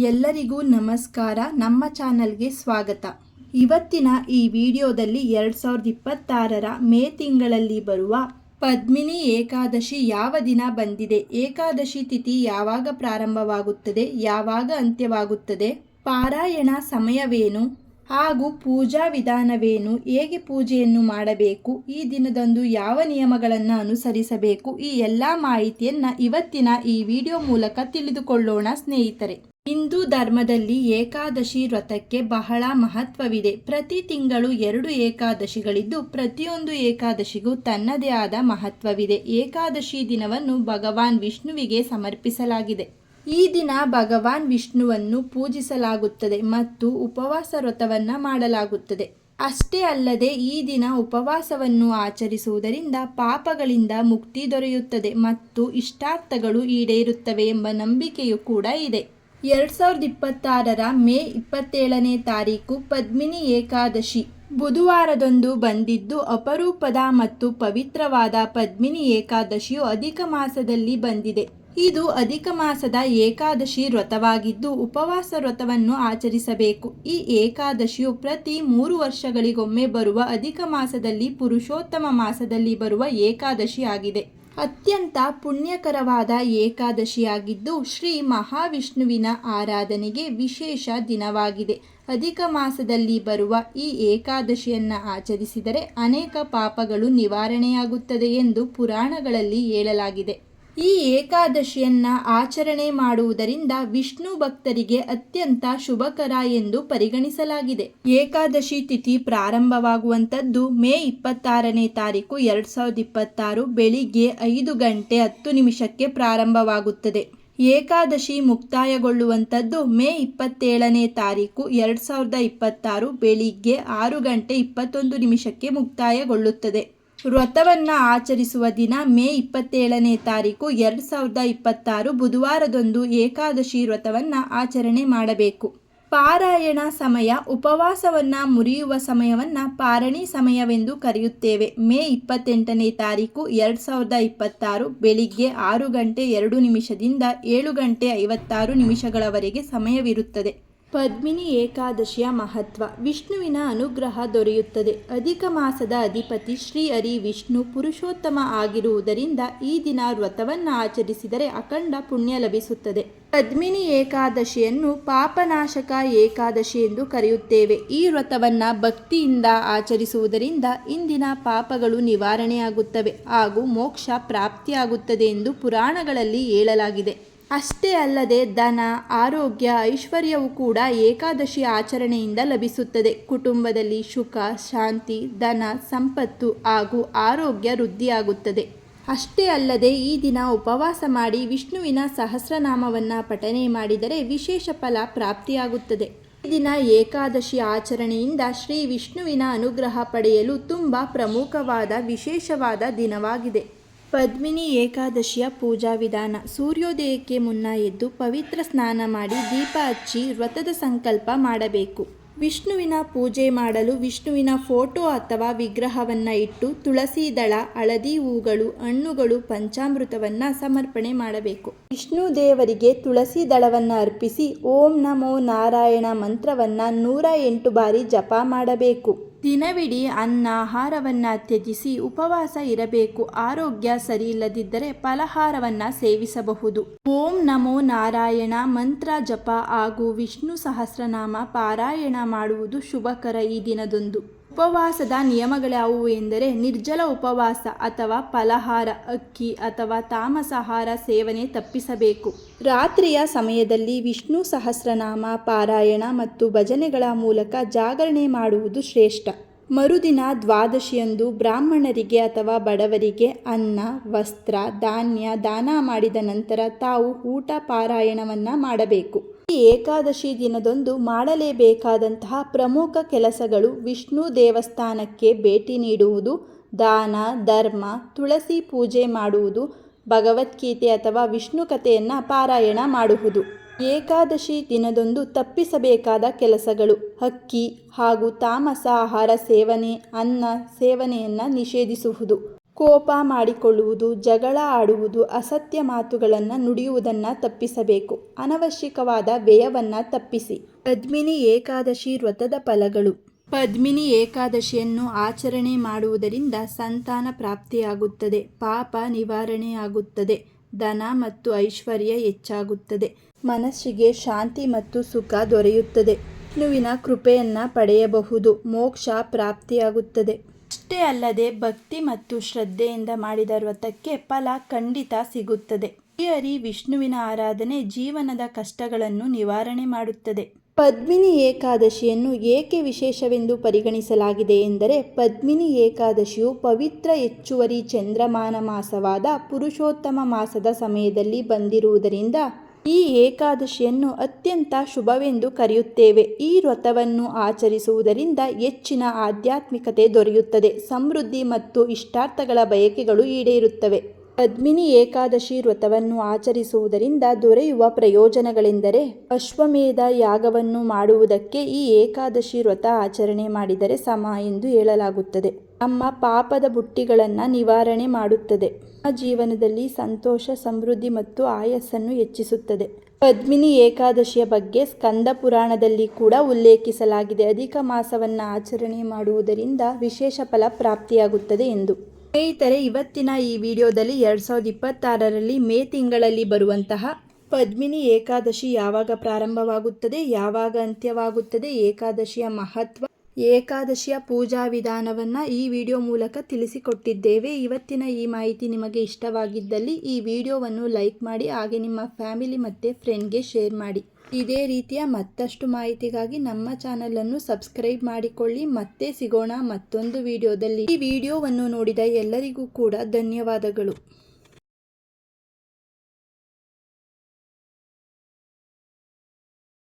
ಎಲ್ಲರಿಗೂ ನಮಸ್ಕಾರ. ನಮ್ಮ ಚಾನಲ್ಗೆ ಸ್ವಾಗತ. ಇವತ್ತಿನ ಈ ವಿಡಿಯೋದಲ್ಲಿ 2026ರ ಮೇ ತಿಂಗಳಲ್ಲಿ ಬರುವ ಪದ್ಮಿನಿ ಏಕಾದಶಿ ಯಾವ ದಿನ ಬಂದಿದೆ, ಏಕಾದಶಿ ತಿಥಿ ಯಾವಾಗ ಪ್ರಾರಂಭವಾಗುತ್ತದೆ, ಯಾವಾಗ ಅಂತ್ಯವಾಗುತ್ತದೆ, ಪಾರಾಯಣ ಸಮಯವೇನು ಹಾಗೂ ಪೂಜಾ ವಿಧಾನವೇನು, ಹೇಗೆ ಪೂಜೆಯನ್ನು ಮಾಡಬೇಕು, ಈ ದಿನದಂದು ಯಾವ ನಿಯಮಗಳನ್ನು ಅನುಸರಿಸಬೇಕು, ಈ ಎಲ್ಲ ಮಾಹಿತಿಯನ್ನು ಇವತ್ತಿನ ಈ ವಿಡಿಯೋ ಮೂಲಕ ತಿಳಿದುಕೊಳ್ಳೋಣ ಸ್ನೇಹಿತರೆ. ಹಿಂದೂ ಧರ್ಮದಲ್ಲಿ ಏಕಾದಶಿ ವ್ರತಕ್ಕೆ ಬಹಳ ಮಹತ್ವವಿದೆ. ಪ್ರತಿ ತಿಂಗಳು 2 ಏಕಾದಶಿಗಳಿದ್ದು ಪ್ರತಿಯೊಂದು ಏಕಾದಶಿಗೂ ತನ್ನದೇ ಆದ ಮಹತ್ವವಿದೆ. ಏಕಾದಶಿ ದಿನವನ್ನು ಭಗವಾನ್ ವಿಷ್ಣುವಿಗೆ ಸಮರ್ಪಿಸಲಾಗಿದೆ. ಈ ದಿನ ಭಗವಾನ್ ವಿಷ್ಣುವನ್ನು ಪೂಜಿಸಲಾಗುತ್ತದೆ ಮತ್ತು ಉಪವಾಸ ವ್ರತವನ್ನು ಮಾಡಲಾಗುತ್ತದೆ. ಅಷ್ಟೇ ಅಲ್ಲದೆ ಈ ದಿನ ಉಪವಾಸವನ್ನು ಆಚರಿಸುವುದರಿಂದ ಪಾಪಗಳಿಂದ ಮುಕ್ತಿ ದೊರೆಯುತ್ತದೆ ಮತ್ತು ಇಷ್ಟಾರ್ಥಗಳು ಈಡೇರುತ್ತವೆ ಎಂಬ ನಂಬಿಕೆಯೂ ಕೂಡ ಇದೆ. 2026ರ ಮೇ 27ನೇ ತಾರೀಕು ಪದ್ಮಿನಿ ಏಕಾದಶಿ ಬುಧವಾರದಂದು ಬಂದಿದ್ದು ಅಪರೂಪದ ಮತ್ತು ಪವಿತ್ರವಾದ ಪದ್ಮಿನಿ ಏಕಾದಶಿಯು ಅಧಿಕ ಮಾಸದಲ್ಲಿ ಬಂದಿದೆ. ಇದು ಅಧಿಕ ಮಾಸದ ಏಕಾದಶಿ ವ್ರತವಾಗಿದ್ದು ಉಪವಾಸ ವ್ರತವನ್ನು ಆಚರಿಸಬೇಕು. ಈ ಏಕಾದಶಿಯು ಪ್ರತಿ 3 ವರ್ಷಗಳಿಗೊಮ್ಮೆ ಬರುವ ಅಧಿಕ ಮಾಸದಲ್ಲಿ ಪುರುಷೋತ್ತಮ ಮಾಸದಲ್ಲಿ ಬರುವ ಏಕಾದಶಿ ಆಗಿದೆ. ಅತ್ಯಂತ ಪುಣ್ಯಕರವಾದ ಏಕಾದಶಿಯಾಗಿದ್ದು ಶ್ರೀ ಮಹಾವಿಷ್ಣುವಿನ ಆರಾಧನೆಗೆ ವಿಶೇಷ ದಿನವಾಗಿದೆ. ಅಧಿಕ ಮಾಸದಲ್ಲಿ ಬರುವ ಈ ಏಕಾದಶಿಯನ್ನು ಆಚರಿಸಿದರೆ ಅನೇಕ ಪಾಪಗಳು ನಿವಾರಣೆಯಾಗುತ್ತದೆ ಎಂದು ಪುರಾಣಗಳಲ್ಲಿ ಹೇಳಲಾಗಿದೆ. ಈ ಏಕಾದಶಿಯನ್ನು ಆಚರಣೆ ಮಾಡುವುದರಿಂದ ವಿಷ್ಣು ಭಕ್ತರಿಗೆ ಅತ್ಯಂತ ಶುಭಕರ ಎಂದು ಪರಿಗಣಿಸಲಾಗಿದೆ. ಏಕಾದಶಿ ತಿಥಿ ಪ್ರಾರಂಭವಾಗುವಂಥದ್ದು ಮೇ 26ನೇ ತಾರೀಕು 2026 ಬೆಳಿಗ್ಗೆ 5:10 ಪ್ರಾರಂಭವಾಗುತ್ತದೆ. ಏಕಾದಶಿ ಮುಕ್ತಾಯಗೊಳ್ಳುವಂಥದ್ದು ಮೇ 27ನೇ ತಾರೀಕು 2026 ಬೆಳಿಗ್ಗೆ 6:21 ಮುಕ್ತಾಯಗೊಳ್ಳುತ್ತದೆ. ವ್ರತವನ್ನು ಆಚರಿಸುವ ದಿನ ಮೇ 27ನೇ ತಾರೀಕು 2026 ಬುಧವಾರದಂದು ಏಕಾದಶಿ ವ್ರತವನ್ನು ಆಚರಣೆ ಮಾಡಬೇಕು. ಪಾರಾಯಣ ಸಮಯ ಉಪವಾಸವನ್ನು ಮುರಿಯುವ ಸಮಯವನ್ನು ಪಾರಣಿ ಸಮಯವೆಂದು ಕರೆಯುತ್ತೇವೆ. ಮೇ 28ನೇ ತಾರೀಕು 2026 ಬೆಳಿಗ್ಗೆ 6:02 7:56 ಸಮಯವಿರುತ್ತದೆ. ಪದ್ಮಿನಿ ಏಕಾದಶಿಯ ಮಹತ್ವ. ವಿಷ್ಣುವಿನ ಅನುಗ್ರಹ ದೊರೆಯುತ್ತದೆ. ಅಧಿಕ ಮಾಸದ ಅಧಿಪತಿ ಶ್ರೀ ಹರಿ ವಿಷ್ಣು ಪುರುಷೋತ್ತಮ ಆಗಿರುವುದರಿಂದ ಈ ದಿನ ವ್ರತವನ್ನು ಆಚರಿಸಿದರೆ ಅಖಂಡ ಪುಣ್ಯ ಲಭಿಸುತ್ತದೆ. ಪದ್ಮಿನಿ ಏಕಾದಶಿಯನ್ನು ಪಾಪನಾಶಕ ಏಕಾದಶಿ ಎಂದು ಕರೆಯುತ್ತೇವೆ. ಈ ವ್ರತವನ್ನು ಭಕ್ತಿಯಿಂದ ಆಚರಿಸುವುದರಿಂದ ಇಂದಿನ ಪಾಪಗಳು ನಿವಾರಣೆಯಾಗುತ್ತವೆ ಹಾಗೂ ಮೋಕ್ಷ ಪ್ರಾಪ್ತಿಯಾಗುತ್ತದೆ ಎಂದು ಪುರಾಣಗಳಲ್ಲಿ ಹೇಳಲಾಗಿದೆ. ಅಷ್ಟೇ ಅಲ್ಲದೆ ಧನ, ಆರೋಗ್ಯ, ಐಶ್ವರ್ಯವೂ ಕೂಡ ಏಕಾದಶಿ ಆಚರಣೆಯಿಂದ ಲಭಿಸುತ್ತದೆ. ಕುಟುಂಬದಲ್ಲಿ ಸುಖ, ಶಾಂತಿ, ಧನ, ಸಂಪತ್ತು ಹಾಗೂ ಆರೋಗ್ಯ ವೃದ್ಧಿಯಾಗುತ್ತದೆ. ಅಷ್ಟೇ ಅಲ್ಲದೆ ಈ ದಿನ ಉಪವಾಸ ಮಾಡಿ ವಿಷ್ಣುವಿನ ಸಹಸ್ರನಾಮವನ್ನು ಪಠನೆ ಮಾಡಿದರೆ ವಿಶೇಷ ಫಲ ಪ್ರಾಪ್ತಿಯಾಗುತ್ತದೆ. ಈ ದಿನ ಏಕಾದಶಿ ಆಚರಣೆಯಿಂದ ಶ್ರೀ ವಿಷ್ಣುವಿನ ಅನುಗ್ರಹ ಪಡೆಯಲು ತುಂಬ ಪ್ರಮುಖವಾದ ವಿಶೇಷವಾದ ದಿನವಾಗಿದೆ. ಪದ್ಮಿನಿ ಏಕಾದಶಿಯ ಪೂಜಾ ವಿಧಾನ. ಸೂರ್ಯೋದಯಕ್ಕೆ ಮುನ್ನ ಎದ್ದು ಪವಿತ್ರ ಸ್ನಾನ ಮಾಡಿ ದೀಪ ಹಚ್ಚಿ ವ್ರತದ ಸಂಕಲ್ಪ ಮಾಡಬೇಕು. ವಿಷ್ಣುವಿನ ಪೂಜೆ ಮಾಡಲು ವಿಷ್ಣುವಿನ ಫೋಟೋ ಅಥವಾ ವಿಗ್ರಹವನ್ನು ಇಟ್ಟು ತುಳಸಿ ದಳ, ಹಳದಿ ಹೂಗಳು, ಹಣ್ಣುಗಳು, ಪಂಚಾಮೃತವನ್ನು ಸಮರ್ಪಣೆ ಮಾಡಬೇಕು. ವಿಷ್ಣು ದೇವರಿಗೆ ತುಳಸಿ ದಳವನ್ನು ಅರ್ಪಿಸಿ ಓಂ ನಮೋ ನಾರಾಯಣ ಮಂತ್ರವನ್ನು 108 ಬಾರಿ ಜಪ ಮಾಡಬೇಕು. ದಿನವಿಡೀ ಅನ್ನ ಆಹಾರವನ್ನು ತ್ಯಜಿಸಿ ಉಪವಾಸ ಇರಬೇಕು. ಆರೋಗ್ಯ ಸರಿಯಿಲ್ಲದಿದ್ದರೆ ಫಲಹಾರವನ್ನು ಸೇವಿಸಬಹುದು. ಓಂ ನಮೋ ನಾರಾಯಣ ಮಂತ್ರ ಜಪ ಹಾಗೂ ವಿಷ್ಣು ಸಹಸ್ರನಾಮ ಪಾರಾಯಣ ಮಾಡುವುದು ಶುಭಕರ. ಈ ದಿನದಂದು ಉಪವಾಸದ ನಿಯಮಗಳ್ಯಾವುವು ಎಂದರೆ ನಿರ್ಜಲ ಉಪವಾಸ ಅಥವಾ ಫಲಹಾರ, ಅಕ್ಕಿ ಅಥವಾ ತಾಮಸಾಹಾರ ಸೇವನೆ ತಪ್ಪಿಸಬೇಕು. ರಾತ್ರಿಯ ಸಮಯದಲ್ಲಿ ವಿಷ್ಣು ಸಹಸ್ರನಾಮ ಪಾರಾಯಣ ಮತ್ತು ಭಜನೆಗಳ ಮೂಲಕ ಜಾಗರಣೆ ಮಾಡುವುದು ಶ್ರೇಷ್ಠ. ಮರುದಿನ ದ್ವಾದಶಿಯಂದು ಬ್ರಾಹ್ಮಣರಿಗೆ ಅಥವಾ ಬಡವರಿಗೆ ಅನ್ನ, ವಸ್ತ್ರ, ಧಾನ್ಯ ದಾನ ಮಾಡಿದ ನಂತರ ತಾವು ಊಟ ಪಾರಾಯಣವನ್ನು ಮಾಡಬೇಕು. ಈ ಏಕಾದಶಿ ದಿನದಂದು ಮಾಡಲೇಬೇಕಾದಂತಹ ಪ್ರಮುಖ ಕೆಲಸಗಳು: ವಿಷ್ಣು ದೇವಸ್ಥಾನಕ್ಕೆ ಭೇಟಿ ನೀಡುವುದು, ದಾನ ಧರ್ಮ, ತುಳಸಿ ಪೂಜೆ ಮಾಡುವುದು, ಭಗವದ್ಗೀತೆ ಅಥವಾ ವಿಷ್ಣು ಕಥೆಯನ್ನು ಪಾರಾಯಣ ಮಾಡುವುದು. ಏಕಾದಶಿ ದಿನದಂದು ತಪ್ಪಿಸಬೇಕಾದ ಕೆಲಸಗಳು: ಅಕ್ಕಿ ಹಾಗೂ ತಾಮಸ ಆಹಾರ ಸೇವನೆ, ಅನ್ನ ಸೇವನೆಯನ್ನು ನಿಷೇಧಿಸುವುದು. ಕೋಪ ಮಾಡಿಕೊಳ್ಳುವುದು, ಜಗಳ ಆಡುವುದು, ಅಸತ್ಯ ಮಾತುಗಳನ್ನು ನುಡಿಯುವುದನ್ನು ತಪ್ಪಿಸಬೇಕು. ಅನವಶ್ಯಕವಾದ ವ್ಯಯವನ್ನು ತಪ್ಪಿಸಿ. ಪದ್ಮಿನಿ ಏಕಾದಶಿ ವ್ರತದ ಫಲಗಳು. ಪದ್ಮಿನಿ ಏಕಾದಶಿಯನ್ನು ಆಚರಣೆ ಮಾಡುವುದರಿಂದ ಸಂತಾನ ಪ್ರಾಪ್ತಿಯಾಗುತ್ತದೆ, ಪಾಪ ನಿವಾರಣೆಯಾಗುತ್ತದೆ, ಧನ ಮತ್ತು ಐಶ್ವರ್ಯ ಹೆಚ್ಚಾಗುತ್ತದೆ, ಮನಸ್ಸಿಗೆ ಶಾಂತಿ ಮತ್ತು ಸುಖ ದೊರೆಯುತ್ತದೆ, ವಿಷ್ಣುವಿನ ಕೃಪೆಯನ್ನು ಪಡೆಯಬಹುದು, ಮೋಕ್ಷ ಪ್ರಾಪ್ತಿಯಾಗುತ್ತದೆ. ಅಷ್ಟೇ ಅಲ್ಲದೆ ಭಕ್ತಿ ಮತ್ತು ಶ್ರದ್ಧೆಯಿಂದ ಮಾಡಿದ ವ್ರತಕ್ಕೆ ಫಲ ಖಂಡಿತ ಸಿಗುತ್ತದೆ. ಶ್ರೀಹರಿ ವಿಷ್ಣುವಿನ ಆರಾಧನೆ ಜೀವನದ ಕಷ್ಟಗಳನ್ನು ನಿವಾರಣೆ ಮಾಡುತ್ತದೆ. ಪದ್ಮಿನಿ ಏಕಾದಶಿಯನ್ನು ಏಕೆ ವಿಶೇಷವೆಂದು ಪರಿಗಣಿಸಲಾಗಿದೆ ಎಂದರೆ, ಪದ್ಮಿನಿ ಏಕಾದಶಿಯು ಪವಿತ್ರ ಹೆಚ್ಚುವರಿ ಚಂದ್ರಮಾನ ಮಾಸವಾದ ಪುರುಷೋತ್ತಮ ಮಾಸದ ಸಮಯದಲ್ಲಿ ಬಂದಿರುವುದರಿಂದ ಈ ಏಕಾದಶಿಯನ್ನು ಅತ್ಯಂತ ಶುಭವೆಂದು ಕರೆಯುತ್ತೇವೆ. ಈ ವ್ರತವನ್ನು ಆಚರಿಸುವುದರಿಂದ ಹೆಚ್ಚಿನ ಆಧ್ಯಾತ್ಮಿಕತೆ ದೊರೆಯುತ್ತದೆ, ಸಮೃದ್ಧಿ ಮತ್ತು ಇಷ್ಟಾರ್ಥಗಳ ಬಯಕೆಗಳು ಈಡೇರುತ್ತವೆ. ಪದ್ಮಿನಿ ಏಕಾದಶಿ ವ್ರತವನ್ನು ಆಚರಿಸುವುದರಿಂದ ದೊರೆಯುವ ಪ್ರಯೋಜನಗಳೆಂದರೆ, ಅಶ್ವಮೇಧ ಯಾಗವನ್ನು ಮಾಡುವುದಕ್ಕೆ ಈ ಏಕಾದಶಿ ವ್ರತ ಆಚರಣೆ ಮಾಡಿದರೆ ಸಮ ಎಂದು ಹೇಳಲಾಗುತ್ತದೆ. ನಮ್ಮ ಪಾಪದ ಬುಟ್ಟಿಗಳನ್ನು ನಿವಾರಣೆ ಮಾಡುತ್ತದೆ. ನಮ್ಮ ಜೀವನದಲ್ಲಿ ಸಂತೋಷ, ಸಮೃದ್ಧಿ ಮತ್ತು ಆಯಸ್ಸನ್ನು ಹೆಚ್ಚಿಸುತ್ತದೆ. ಪದ್ಮಿನಿ ಏಕಾದಶಿಯ ಬಗ್ಗೆ ಸ್ಕಂದ ಪುರಾಣದಲ್ಲಿ ಕೂಡ ಉಲ್ಲೇಖಿಸಲಾಗಿದೆ. ಅಧಿಕ ಮಾಸವನ್ನು ಆಚರಣೆ ಮಾಡುವುದರಿಂದ ವಿಶೇಷ ಫಲ ಪ್ರಾಪ್ತಿಯಾಗುತ್ತದೆ ಎಂದು. ಸ್ನೇಹಿತರೆ, ಇವತ್ತಿನ ಈ ವಿಡಿಯೋದಲ್ಲಿ 2026ರಲ್ಲಿ ಮೇ ತಿಂಗಳಲ್ಲಿ ಬರುವಂತಹ ಪದ್ಮಿನಿ ಏಕಾದಶಿ ಯಾವಾಗ ಪ್ರಾರಂಭವಾಗುತ್ತದೆ, ಯಾವಾಗ ಅಂತ್ಯವಾಗುತ್ತದೆ, ಏಕಾದಶಿಯ ಮಹತ್ವ, ಏಕಾದಶಿಯ ಪೂಜಾ ವಿಧಾನವನ್ನು ಈ ವಿಡಿಯೋ ಮೂಲಕ ತಿಳಿಸಿಕೊಟ್ಟಿದ್ದೇವೆ. ಇವತ್ತಿನ ಈ ಮಾಹಿತಿ ನಿಮಗೆ ಇಷ್ಟವಾಗಿದ್ದಲ್ಲಿ ಈ ವಿಡಿಯೋವನ್ನು ಲೈಕ್ ಮಾಡಿ, ಹಾಗೆ ನಿಮ್ಮ ಫ್ಯಾಮಿಲಿ ಮತ್ತು ಫ್ರೆಂಡ್ಗೆ ಶೇರ್ ಮಾಡಿ. ಇದೇ ರೀತಿಯ ಮತ್ತಷ್ಟು ಮಾಹಿತಿಗಾಗಿ ನಮ್ಮ ಚಾನಲನ್ನು ಸಬ್ಸ್ಕ್ರೈಬ್ ಮಾಡಿಕೊಳ್ಳಿ. ಮತ್ತೆ ಸಿಗೋಣ ಮತ್ತೊಂದು ವಿಡಿಯೋದಲ್ಲಿ. ಈ ವಿಡಿಯೋವನ್ನು ನೋಡಿದ ಎಲ್ಲರಿಗೂ ಕೂಡ ಧನ್ಯವಾದಗಳು.